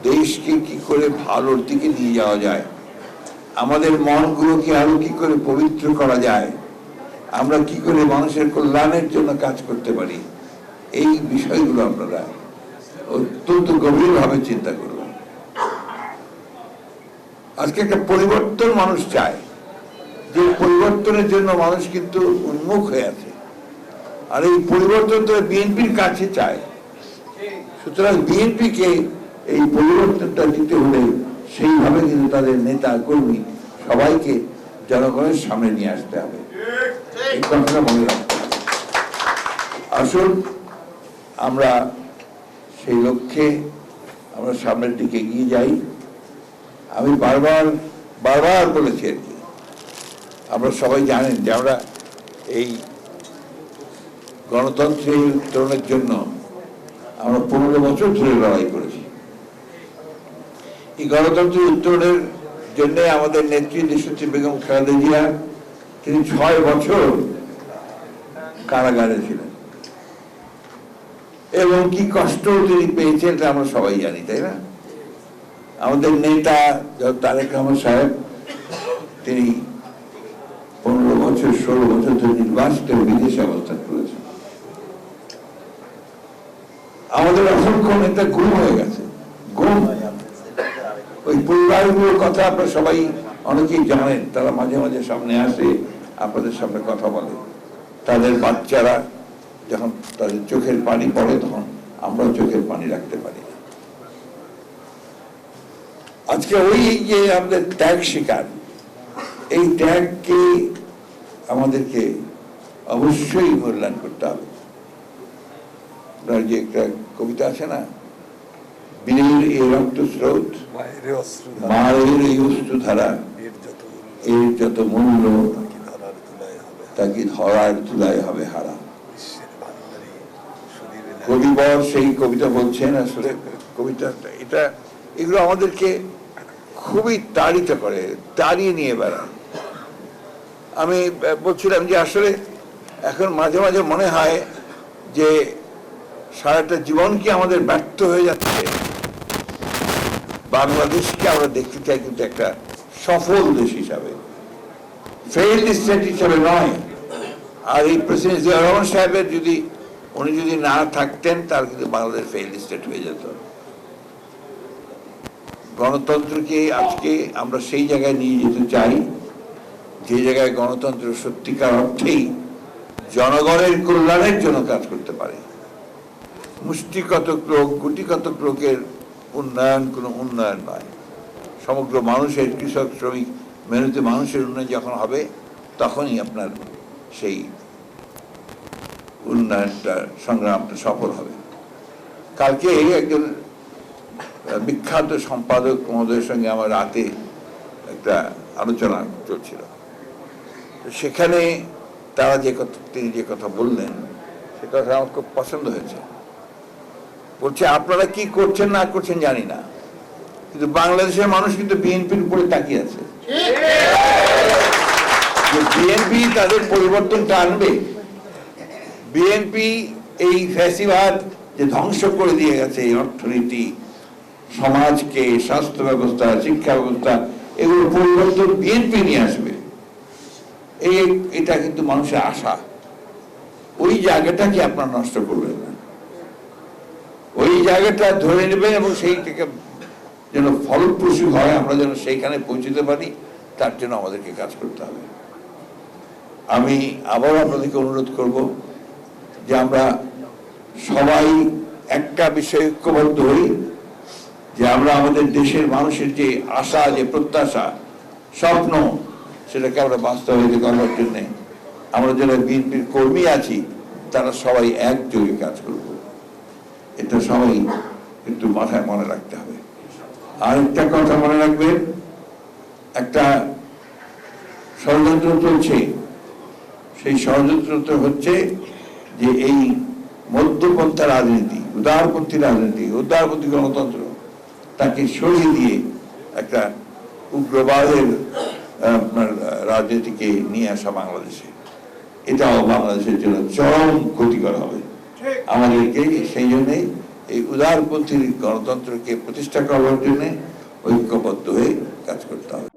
দেশকে কি করে ভালোর দিকে নিয়ে যাওয়া যায়, আমাদের মনগুলোকে আরো কি করে পবিত্র করা যায়, আমরা কি করে মানুষের কল্যাণের জন্য কাজ করতে পারি, এই বিষয়গুলো আপনারা অত্যন্ত গভীরভাবে চিন্তা করবেন। আজকে একটা পরিবর্তন মানুষ চায়, যে পরিবর্তনের জন্য মানুষ কিন্তু উন্মুখ হয়ে আছে, আর এই পরিবর্তন তো বিএনপির কাছে চায়। সুতরাং বিএনপিকে এই পরিবর্তনটা দিতে হলে সেইভাবে কিন্তু তাদের নেতা কর্মী সবাইকে জনগণের সামনে নিয়ে আসতে হবে, এই কথাটা মনে রাখতে হবে। আসুন আমরা সেই লক্ষ্যে আমরা সামনের দিকে এগিয়ে যাই। আমি বারবার বলেছি আর কি, আমরা সবাই জানেন যে আমরা এই গণতন্ত্রের উত্তরণের জন্য আমরা 15 বছর ধরে লড়াই করেছি। এই গণতন্ত্রের উত্তরণের জন্য আমাদের নেত্রী দেশনেত্রী বেগম খালেদা জিয়া, তিনি 6 বছর কারাগারে ছিলেন এবং কি কষ্ট তিনি পেয়েছেন এটা আমরা সবাই জানি, তাই না? আমাদের নেতা তারেক রহমান সাহেব, তিনি 15 বছর 16 বছর ধরে নির্বাসিত বিদেশে অবস্থান করেছেন। আমাদের অসংখ্য নেতা গুম হয়ে গেছে, গুম। ওই পরিবারগুলোর কথা আপনারা সবাই অনেকেই জানেন, তারা মাঝে মাঝে সামনে আসে, আপনাদের সামনে কথা বলে। তাদের বাচ্চারা যখন তাদের চোখের পানি পড়ে তখন আমরাও চোখের পানি রাখতে পারি না। আজকে ওই যে আমাদের ত্যাগ শিকার, এই ত্যাগকে আমাদেরকে অবশ্যই মূল্যায়ন করতে হবে। যে একটা কবিতা আছে না, বীরের এই রক্তস্রোত, মায়ের এই অশ্রুধারা, এর যত মূল্য তাকে ধরার তুলায় হবে হারা। কবিবর সেই কবিতা বলছেন। আসলে কবিতা এটা, এগুলো আমাদেরকে খুবই তাড়িত করে, তাড়িয়ে নিয়ে বেড়ায়। আমি বলছিলাম যে আসলে এখন মাঝে মাঝে মনে হয় যে সারাটা জীবন কি আমাদের ব্যর্থ হয়ে যাচ্ছে। বাংলাদেশকে আমরা দেখতে চাই কিন্তু একটা সফল দেশ হিসাবে, ফেইল্ড স্টেট হিসাবে নয়। আর এই প্রেসিডেন্ট জিয়া রহমান সাহেবের উনি যদি না থাকতেন তাহলে কিন্তু বাংলাদেশ ফেইল্ড স্টেট হয়ে যেত। গণতন্ত্রকে আজকে আমরা সেই জায়গায় নিয়ে যেতে চাই যে জায়গায় গণতন্ত্র সত্যিকার অর্থেই জনগণের কল্যাণের জন্য কাজ করতে পারে। মুষ্টিকতক লোক, গুটিকতক লোকের উন্নয়ন কোনো উন্নয়ন নয়। সমগ্র মানুষের, কৃষক, শ্রমিক, মেহনতি মানুষের উন্নয়ন যখন হবে তখনই আপনার সেই উন্নয়নটা, সংগ্রামটা সফল হবে। কালকে একজন বিখ্যাত সম্পাদক মহোদয়ের সঙ্গে আমার রাতে একটা আলোচনা চলছিল। সেখানে তিনি যে কথা বললেন সে কথা আমার খুব পছন্দ হয়েছে। বলছে আপনারা কি করছেন না করছেন জানি না, কিন্তু বাংলাদেশের মানুষ কিন্তু বিএনপির উপরে তাকিয়ে আছে। বিএনপি তাদের পরিবর্তনটা আনবে। বিএনপি এই ফ্যাসিবাদ যে ধ্বংস করে দিয়ে গেছে, এই অর্থনীতি, সমাজকে, স্বাস্থ্য ব্যবস্থা, শিক্ষা ব্যবস্থা, এগুলো পরিবর্তন বিএনপি নিয়ে আসবে, এটা কিন্তু মানুষের আশা। ওই জায়গাটাকে আপনারা নষ্ট করবেন না, ওই জায়গাটা ধরে নেবেন এবং সেইটাকে যেন ফলপ্রসূ হয়, আমরা যেন সেইখানে পৌঁছতে পারি, তার জন্য আমাদেরকে কাজ করতে হবে। আমি আবারও আপনাদেরকে অনুরোধ করব যে আমরা সবাই একটা বিষয়ে ঐক্যবদ্ধ হই, যে আমরা আমাদের দেশের মানুষের যে আশা, যে প্রত্যাশা, স্বপ্ন, সেটাকে আমরা বাস্তবায়িত করার জন্যে আমরা যারা বিএনপির কর্মী আছি তারা সবাই একযোগে কাজ করব। এটা সবাই একটু মাথায় মনে রাখতে হবে। আর একটা কথা মনে রাখবেন, একটা ষড়যন্ত্র চলছে। সেই ষড়যন্ত্র হচ্ছে যে এই মধ্যপন্থা রাজনীতি, উদারপন্থী রাজনীতি, উদারপন্থী গণতন্ত্র, তাকে সরিয়ে দিয়ে একটা উগ্রবাদের রাজনীতিকে নিয়ে আসা বাংলাদেশে, এটাও বাংলাদেশের জন্য চরম ক্ষতিকর হবে। আমাদেরকে সেই জন্যই এই উদারপন্থী গণতন্ত্রকে প্রতিষ্ঠা করার জন্য ঐক্যবদ্ধ হয়ে কাজ করতে হবে।